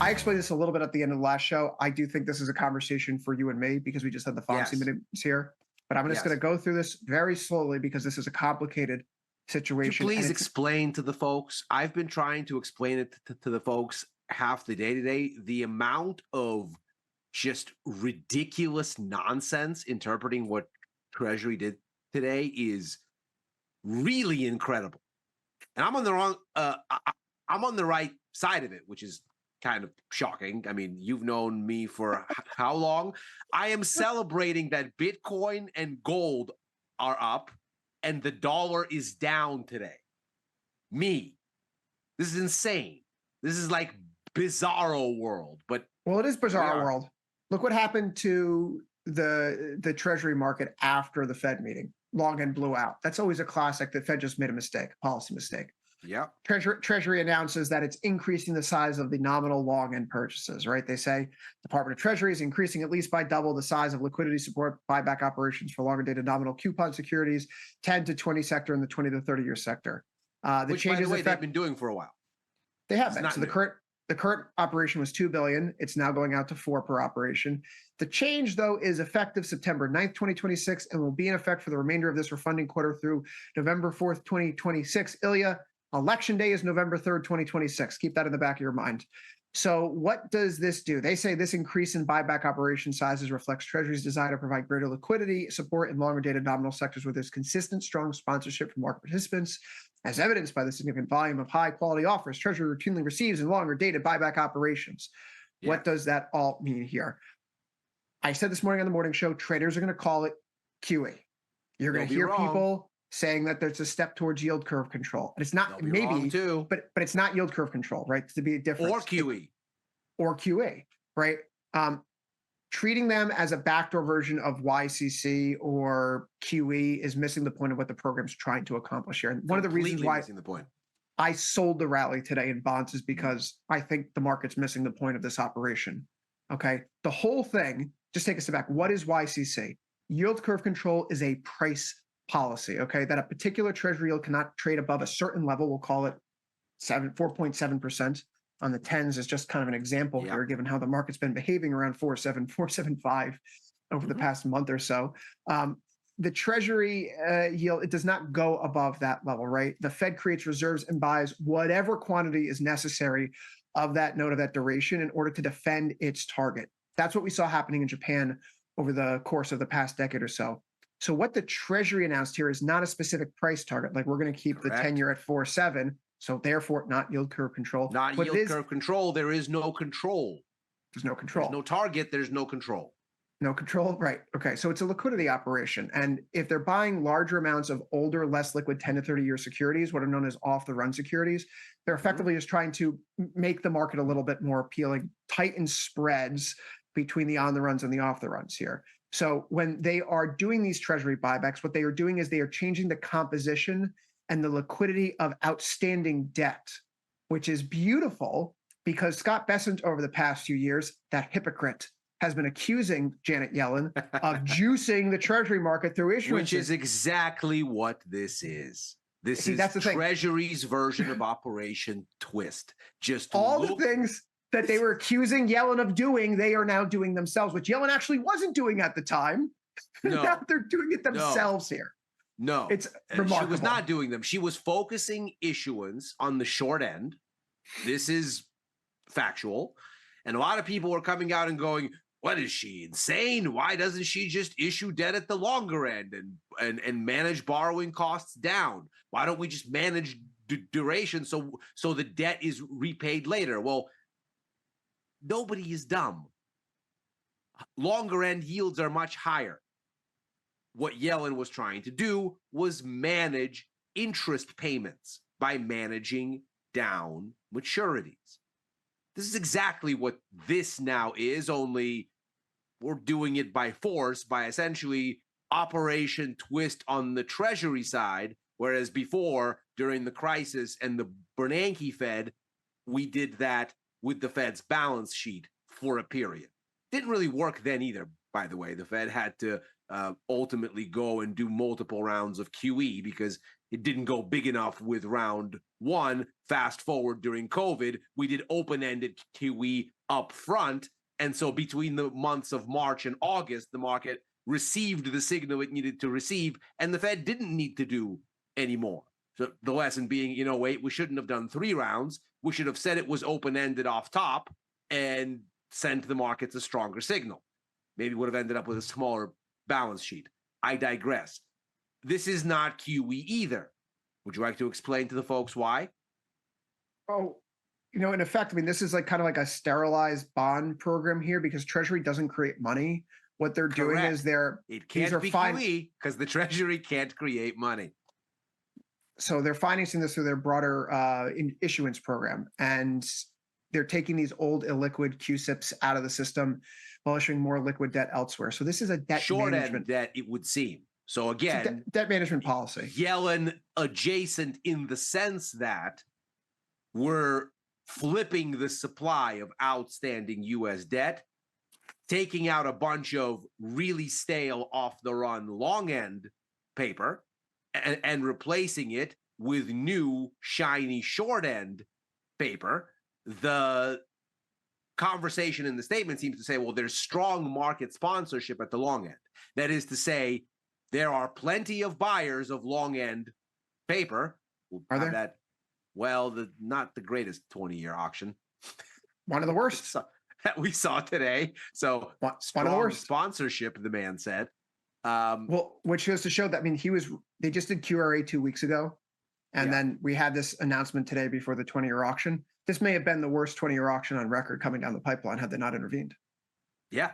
I explained this a little bit at the end of the last show. I do think this is a conversation for you and me because we just had the FOMC Yes. minutes here. But I'm just Yes. going to go through this very slowly because this is a complicated Could you situation. please explain to the folks? I've been trying to explain it to the folks half the day today. The amount of just ridiculous nonsense interpreting what Treasury did today is really incredible. And I'm on the wrong. I'm on the right side of it, which is kind of shocking. I mean, you've known me for how long? I am celebrating that Bitcoin and gold are up and the dollar is down today. Me. This is insane. This is like bizarro world, but well, it is bizarre are. world. Look what happened to the Treasury market after the Fed meeting. Long end blew out. That's always a classic. The Fed just made a mistake, a policy mistake. Yeah. Treasury announces that it's increasing the size of the nominal long end purchases, right? They say Department of Treasury is increasing at least by double the size of liquidity support buyback operations for longer dated nominal coupon securities, 10 to 20 sector and the 20 to 30 year sector. Which, by the way, they've been doing for a while. They have been. So the current operation was $2 billion. It's now going out to 4 per operation. The change, though, is effective September 9th, 2026, and will be in effect for the remainder of this refunding quarter through November 4th, 2026. Ilya, Election day is November 3rd, 2026. Keep that in the back of your mind. So what does this do? They say this increase in buyback operation sizes reflects Treasury's desire to provide greater liquidity support in longer dated nominal sectors where there's consistent, strong sponsorship from market participants, as evidenced by the significant volume of high quality offers Treasury routinely receives in longer dated buyback operations. Yeah. What does that all mean here? I said this morning on the morning show, traders are going to call it QE. You're going to hear people saying that there's a step towards yield curve control. And it's not, maybe, but it's not yield curve control, right? To be a difference. Or QE. Or QE, right? Treating them as a backdoor version of YCC or QE is missing the point of what the program's trying to accomplish here. And one of the reasons why I sold the rally today in bonds is because I think the market's missing the point of this operation, okay? The whole thing, just take a step back. What is YCC? Yield curve control is a price policy, okay, that a particular treasury yield cannot trade above a certain level. We'll call it 4.7% on the 10s is just kind of an example here, given how the market's been behaving around 4.7, 4.75 over the past month or so. The treasury yield, it does not go above that level, right? The Fed creates reserves and buys whatever quantity is necessary of that note of that duration in order to defend its target. That's what we saw happening in Japan over the course of the past decade or so. So what the Treasury announced here is not a specific price target. Like we're going to keep the 10-year at 4.7. So therefore, not yield curve control. Not yield curve control. There is no control. There's no control. There's no target. There's no control. No control. Right. Okay. So it's a liquidity operation. And if they're buying larger amounts of older, less liquid 10 to 30 year securities, what are known as off the run securities, they're effectively just trying to make the market a little bit more appealing, tighten spreads between the on the runs and the off the runs here. So when they are doing these treasury buybacks, what they are doing is they are changing the composition and the liquidity of outstanding debt, which is beautiful because Scott Bessent over the past few years, that hypocrite, has been accusing Janet Yellen of juicing the treasury market through issuances. Which is exactly what this is. This is Treasury's version of Operation Twist. Just all the things that they were accusing Yellen of doing, they are now doing themselves, which Yellen actually wasn't doing at the time. No. Now they're doing it themselves here. No. It's remarkable. She was not doing them. She was focusing issuance on the short end. This is factual. And a lot of people were coming out and going, what is she, insane? Why doesn't she just issue debt at the longer end and manage borrowing costs down? Why don't we just manage duration so the debt is repaid later? Well, nobody is dumb. Longer end yields are much higher. What Yellen was trying to do was manage interest payments by managing down maturities. This is exactly what this now is, only we're doing it by force, by essentially Operation Twist on the Treasury side, whereas before, during the crisis and the Bernanke Fed, we did that with the Fed's balance sheet for a period. Didn't really work then either, by the way. The Fed had to ultimately go and do multiple rounds of QE because it didn't go big enough with round one. Fast forward during COVID, we did open-ended QE up front. And so between the months of March and August, the market received the signal it needed to receive, and the Fed didn't need to do any more. So the lesson being, wait, we shouldn't have done 3 rounds. We should have said it was open-ended off top and sent the markets a stronger signal. Maybe would have ended up with a smaller balance sheet. I digress. This is not QE either. Would you like to explain to the folks why? Oh, in effect, I mean, this is like kind of like a sterilized bond program here because Treasury doesn't create money. What they're doing is it can't be QE because the Treasury can't create money. So they're financing this through their broader issuance program, and they're taking these old illiquid QSIPs out of the system while issuing more liquid debt elsewhere. So this is a debt short management end debt, it would seem. So again, debt management policy. Yellen adjacent in the sense that we're flipping the supply of outstanding U.S. debt, taking out a bunch of really stale off-the-run long-end paper and replacing it with new, shiny short-end paper. The conversation in the statement seems to say, well, there's strong market sponsorship at the long end. That is to say, there are plenty of buyers of long-end paper. Are there? Well, not the greatest 20-year auction. One of the worst. That we saw today. So one of the worst. Sponsorship, the man said. Well, which goes to show that, I mean, they just did QRA 2 weeks ago. And then we had this announcement today before the 20-year auction. This may have been the worst 20-year auction on record coming down the pipeline had they not intervened. Yeah.